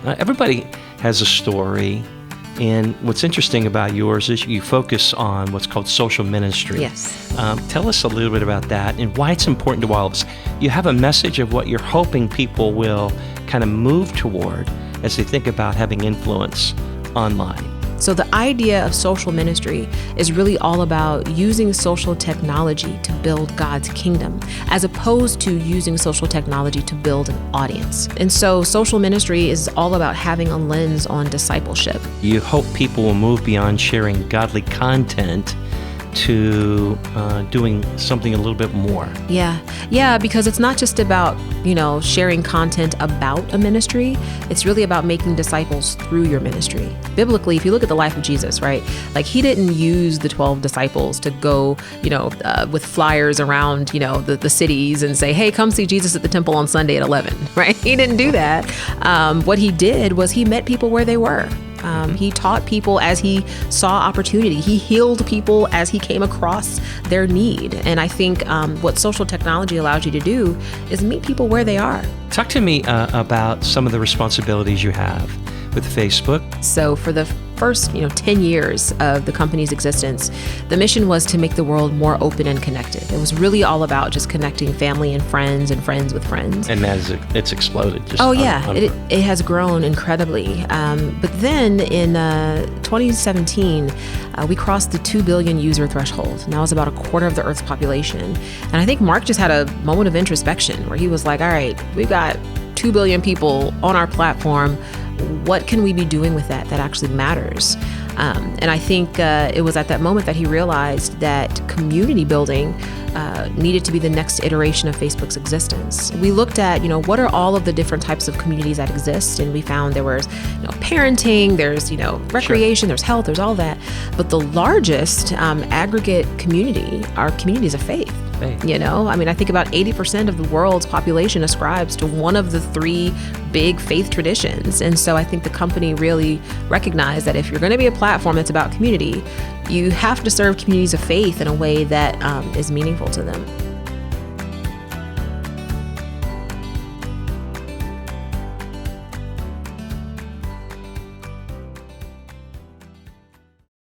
Everybody has a story. And what's interesting about yours is you focus on what's called social ministry. Yes. Tell us a little bit about that and why it's important to all of us. You have a message of what you're hoping people will kind of move toward as they think about having influence online. So the idea of social ministry is really all about using social technology to build God's kingdom, as opposed to using social technology to build an audience. And so social ministry is all about having a lens on discipleship. You hope people will move beyond sharing godly content to doing something a little bit more. Yeah, because it's not just about, sharing content about a ministry. It's really about making disciples through your ministry. Biblically, if you look at the life of Jesus, right? Like he didn't use the 12 disciples to go, with flyers around, the cities and say, hey, come see Jesus at the temple on Sunday at 11, right? He didn't do that. What he did was he met people where they were. He taught people as he saw opportunity. He healed people as he came across their need. And I think what social technology allows you to do is meet people where they are. Talk to me about some of the responsibilities you have with Facebook. So for the first 10 years of the company's existence, the mission was to make the world more open and connected. It was really all about just connecting family and friends with friends. And as it's exploded. It has grown incredibly. But then in 2017, we crossed the 2 billion user threshold. And that was about a quarter of the Earth's population. And I think Mark just had a moment of introspection where he was like, all right, we've got 2 billion people on our platform. What can we be doing with that actually matters? And I think it was at that moment that he realized that community building needed to be the next iteration of Facebook's existence. We looked at, what are all of the different types of communities that exist? And we found there was, parenting, there's, recreation, There's health, there's all that. But the largest aggregate community are communities of faith. I think about 80% of the world's population ascribes to one of the 3 big faith traditions. And so I think the company really recognized that if you're going to be a platform that's about community, you have to serve communities of faith in a way that is meaningful to them.